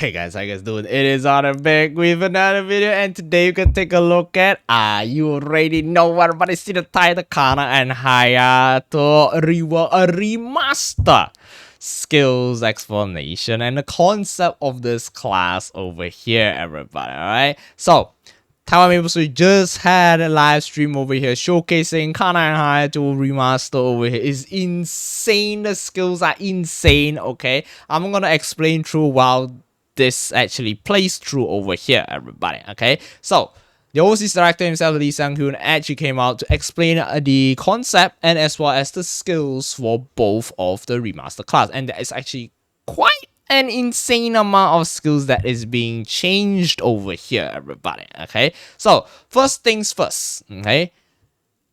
Hey guys, how you guys doing? It is on back with another video, and today you can take a look at you already know what, but it's the title Kanna and Hayato Remaster skills explanation and the concept of this class over here, everybody. Alright, so Taiwan MapleStory just had a live stream over here showcasing Kanna and Hayato Remaster over here. It's insane. The skills are insane. Okay, I'm gonna explain through while this actually plays through over here, everybody. Okay, so the overseas director himself, Lee Sang-hoon, actually came out to explain the concept and as well as the skills for both of the remaster class, and that is actually quite an insane amount of skills that is being changed over here, everybody. Okay, so first things first. Okay,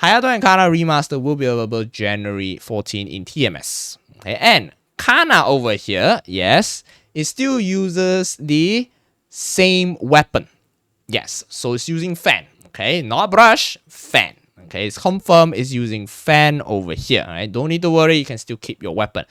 Hayato and Kanna Remaster will be available January 14 in TMS. Okay, and Kanna over here, yes, it still uses the same weapon. Yes, so it's using fan. Okay, not brush, fan. Okay, it's confirmed it's using fan over here. Alright, don't need to worry, you can still keep your weapon.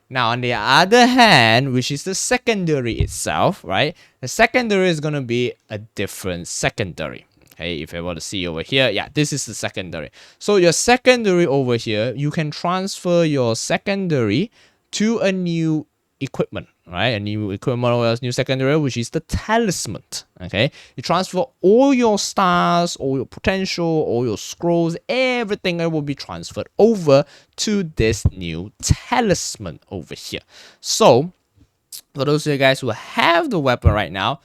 Now, on the other hand, which is the secondary itself, right? The secondary is gonna be a different secondary. Okay, if you want to see over here, yeah, this is the secondary. So your secondary over here, you can transfer your secondary to a new equipment, right? A new equipment or a new secondary, which is the talisman. Okay, you transfer all your stars, all your potential, all your scrolls, everything that will be transferred over to this new talisman over here. So for those of you guys who have the weapon right now,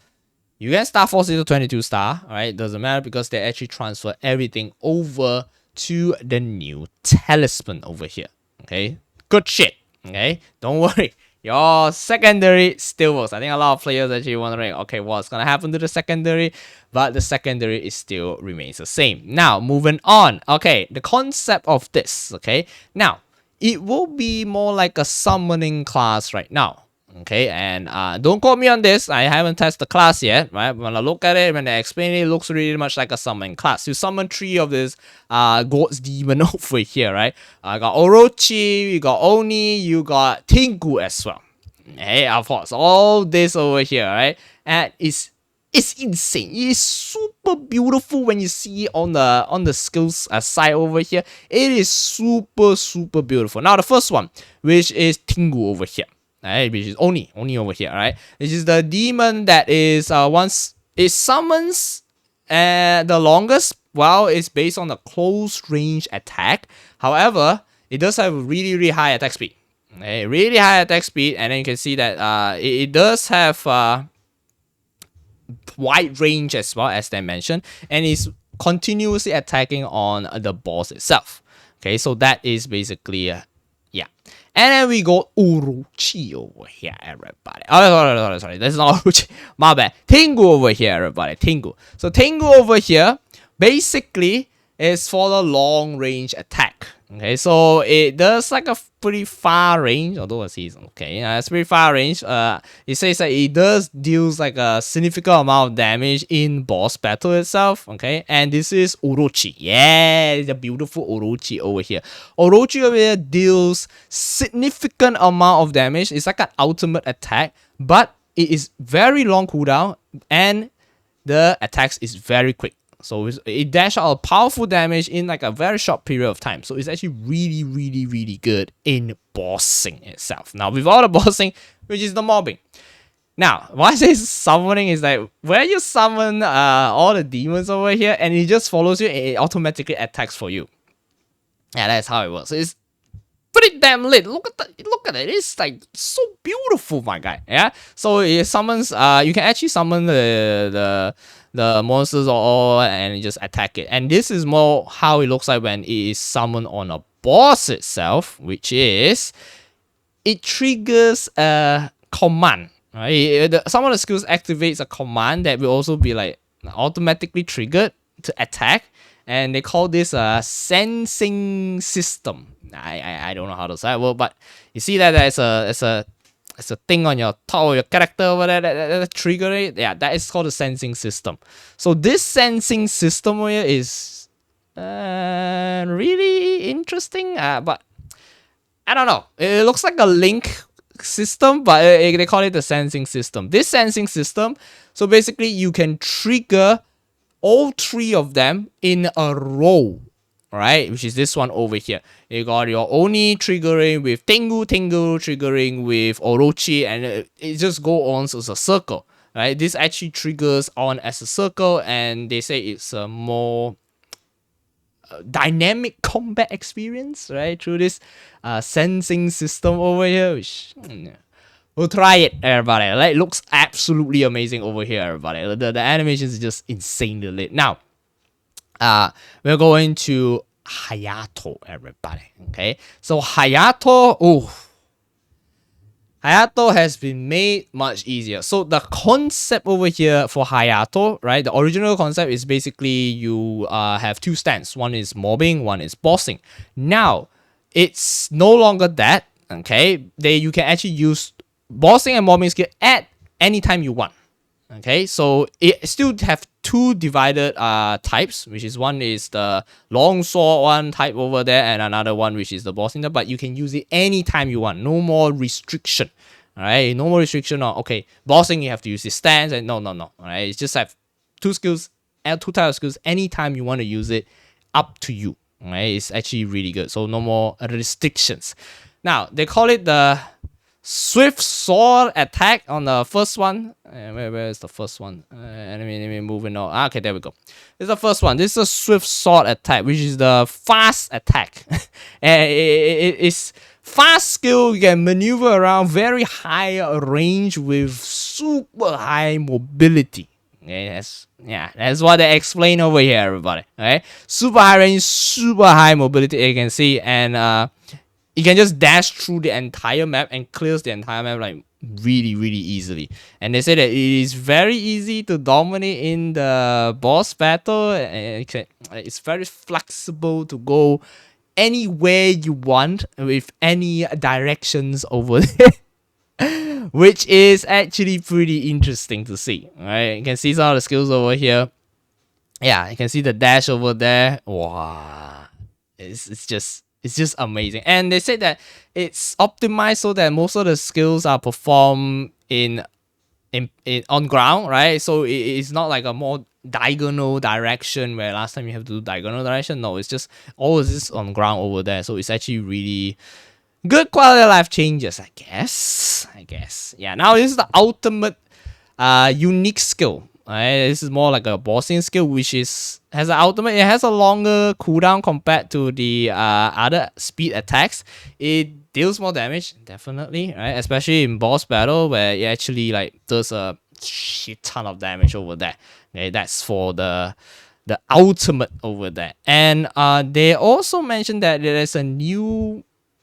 you can star force it to 22 star. All right, doesn't matter because they actually transfer everything over to the new talisman over here. Okay, good shit. Okay, don't worry. Your secondary still works. I think a lot of players actually wondering, okay, what's gonna happen to the secondary? But the secondary is still remains the same. Now, moving on. Okay, the concept of this. Okay, now it will be more like a summoning class right now. Okay, and don't quote me on this. I haven't tested the class yet, right? When I look at it, when they explain it, it looks really much like a summoning class. You summon 3 of this God's demon over here, right? I got Orochi, you got Oni, you got Tengu as well. Hey, of course, all this over here, right? And it's insane. It's super beautiful when you see it on the skills side over here. It is super beautiful. Now the first one, which is Tengu over here. Right, which is Oni over here, right? Which is the demon that is once it summons the longest while it's based on a close range attack. However, it does have really high attack speed. Okay, really high attack speed, and then you can see that it does have wide range as well as they mentioned, and it's continuously attacking on the boss itself. Okay, so that is basically yeah. And then we got Orochi over here, everybody. Oh, sorry. That's not Orochi. My bad. Tengu over here, everybody. Tengu. So Tengu over here, basically, is for the long range attack. Okay, so it does like a pretty far range, although it's okay, it's pretty far range. It says that it does deals like a significant amount of damage in boss battle itself. Okay, and this is Orochi. Yeah, the beautiful Orochi over here. Orochi over here deals significant amount of damage. It's like an ultimate attack, but it is very long cooldown and the attacks is very quick. So it dash out a powerful damage in like a very short period of time. So it's actually really good in bossing itself. Now with all the bossing, which is the mobbing. Now, why I say summoning is like where you summon all the demons over here and it just follows you and it automatically attacks for you. Yeah, that's how it works. So it's pretty damn lit. Look at it. It's like so beautiful, my guy. Yeah. So it summons you can actually summon the monsters all and just attack it. And this is more how it looks like when it is summoned on a boss itself, which is it triggers a command. Right? Some of the skills activates a command that will also be like automatically triggered to attack. And they call this a sensing system. I don't know how to say it, well, but you see that it's a thing on your top of your character over there that trigger it. Yeah, that is called a sensing system. So this sensing system here is really interesting. But I don't know. It looks like a link system, but they call it the sensing system. This sensing system, so basically you can trigger all three of them in a row, right? Which is this one over here. You got your Oni triggering with Tengu triggering with Orochi, and it just go on as a circle, right? This actually triggers on as a circle, and they say it's a more dynamic combat experience, right? Through this sensing system over here, which we'll try it, everybody. Like, looks absolutely amazing over here, everybody. The animations is just insanely lit. Now, we're going to Hayato, everybody. Okay, so Hayato, Hayato has been made much easier. So the concept over here for Hayato, right? The original concept is basically you have two stands. One is mobbing, one is bossing. Now, it's no longer that. Okay, you can actually use bossing and mobbing skill at any time you want. Okay, so it still have two divided types, which is one is the long sword one type over there, and another one which is the bossing type, but you can use it anytime you want. No more restriction. Alright, no more restriction on okay, bossing you have to use this stance, and no. Alright, it's just have two skills and two types of skills anytime you want to use it, up to you. Alright, it's actually really good. So no more restrictions. Now they call it the swift sword attack on the first one. Where is the first one? Let me moving on. Okay, there we go. This is the first one. This is a swift sword attack, which is the fast attack. It's fast skill. You can maneuver around very high range with super high mobility. Okay, that's what they explain over here, everybody. Okay, super high range, super high mobility. You can see, and you can just dash through the entire map and clears the entire map like really easily. And they say that it is very easy to dominate in the boss battle. It's very flexible to go anywhere you want with any directions over there, which is actually pretty interesting to see. Right, you can see some of the skills over here. Yeah, you can see the dash over there. Wow, it's just amazing. And they say that it's optimized so that most of the skills are performed in on ground, right? So it's not like a more diagonal direction where last time you have to do diagonal direction. No, it's just all of this on ground over there. So it's actually really good quality of life changes, I guess. Yeah, now this is the ultimate unique skill. Right, this is more like a bossing skill, which has an ultimate. It has a longer cooldown compared to the other speed attacks. It deals more damage, definitely, right? Especially in boss battle, where it actually like does a shit ton of damage over there. Okay, that's for the ultimate over there. And they also mentioned that there's a new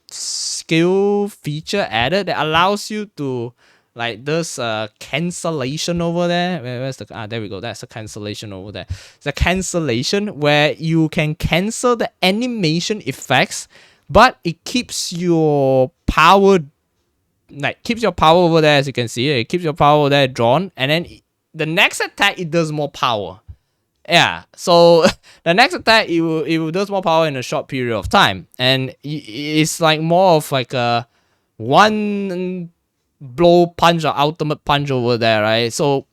skill feature added that allows you to like there's a cancellation over there. Where's the there we go. That's a cancellation over there. It's a cancellation where you can cancel the animation effects, but it keeps your power over there, as you can see. It keeps your power over there drawn, and then the next attack it does more power. Yeah, so the next attack it will does more power in a short period of time, and it's like more of like a one blow punch or ultimate punch over there, right? So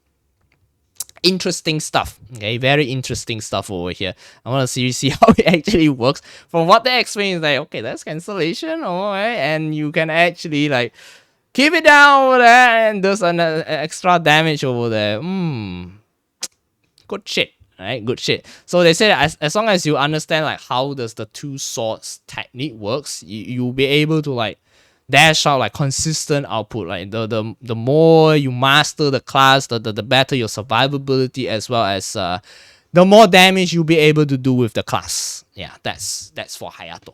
interesting stuff. Okay, very interesting stuff over here. I want to see how it actually works. From what they explain, is like okay, that's cancellation, alright, and you can actually like keep it down over there and does an extra damage over there. Good shit. Right, good shit. So they say that as long as you understand like how does the two swords technique works, you'll be able to like dash out like consistent output. Like the more you master the class, the better your survivability, as well as the more damage you'll be able to do with the class. Yeah, that's for Hayato.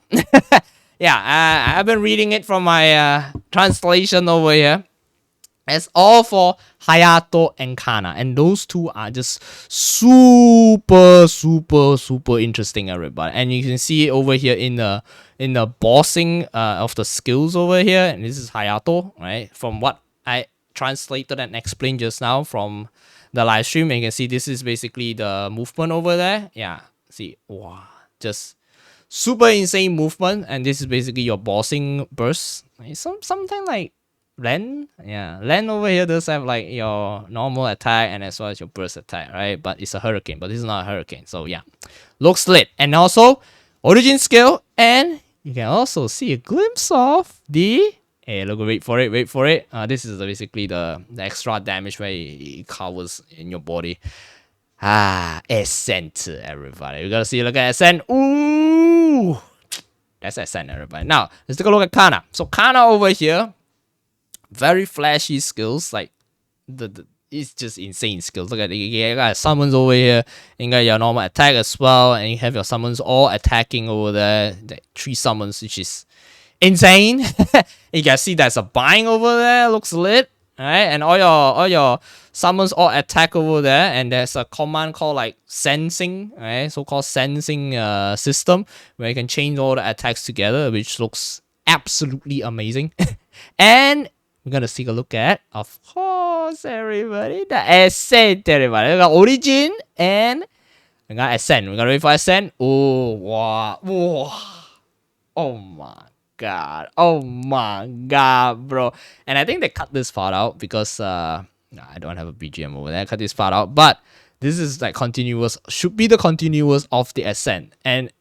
Yeah, I've been reading it from my translation over here. It's all for Hayato and Kanna, and those two are just super interesting, everybody. And you can see it over here in the bossing of the skills over here. And this is Hayato, right? From what I translated and explained just now from the live stream, and you can see this is basically the movement over there. Yeah, see, wow, just super insane movement. And this is basically your bossing burst. Something like land. Yeah, land over here does have like your normal attack and as well as your burst attack, right? But it's a hurricane, but this is not a hurricane. So yeah, looks lit. And also origin skill, and you can also see a glimpse of the hey, look, wait for it. This is basically the extra damage where it covers in your body. Ascent, everybody. We gotta see, look at Ascent. Ooh, that's Ascent, everybody. Now, let's take a look at Kanna. So Kanna over here, very flashy skills. Like, it's just insane skills. Look at it. You got summons over here. You got your normal attack as well. And you have your summons all attacking over there. The 3 summons, which is insane. You can see there's a bind over there. Looks lit. Alright, and all your summons all attack over there, and there's a command called like sensing, right? So-called sensing system where you can change all the attacks together, which looks absolutely amazing. And we're gonna take a look at, of course, everybody, the Ascent, everybody. We got Origin and we got Ascent. We're gonna wait for Ascent. Oh wow, oh my god, oh my god, bro. And I think they cut this part out because I don't have a BGM over there. Cut this part out, but this is like continuous, should be the continuous of the Ascent, and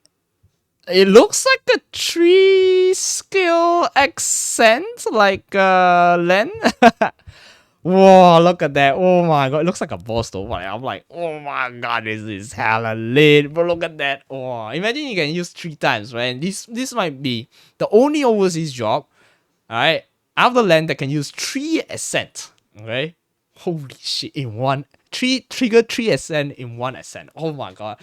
it looks like a 3 skill accent, like Len. Whoa, look at that. Oh my god, it looks like a boss though. But I'm like, oh my god, this is hella lit. But look at that. Oh, imagine you can use 3 times, right? And this might be the only overseas job, alright, out of the land that can use 3 ascent. Okay? Holy shit, in one trigger 3 ascent in 1 ascent. Oh my god.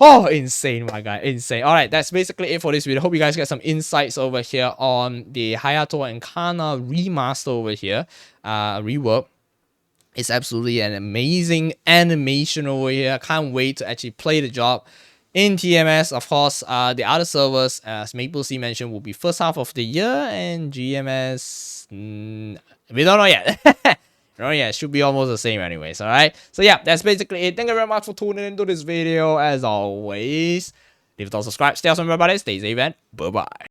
Oh, insane, my guy, insane. All right, that's basically it for this video. Hope you guys get some insights over here on the Hayato and Kanna remaster over here, rework. It's absolutely an amazing animation over here. I can't wait to actually play the job in TMS. Of course, the other servers, as MapleStory mentioned, will be first half of the year, and GMS, we don't know yet. Oh yeah, it should be almost the same anyways, alright? So yeah, that's basically it. Thank you very much for tuning into this video. As always, leave a thumbs, subscribe, stay awesome everybody, stay safe, and bye-bye.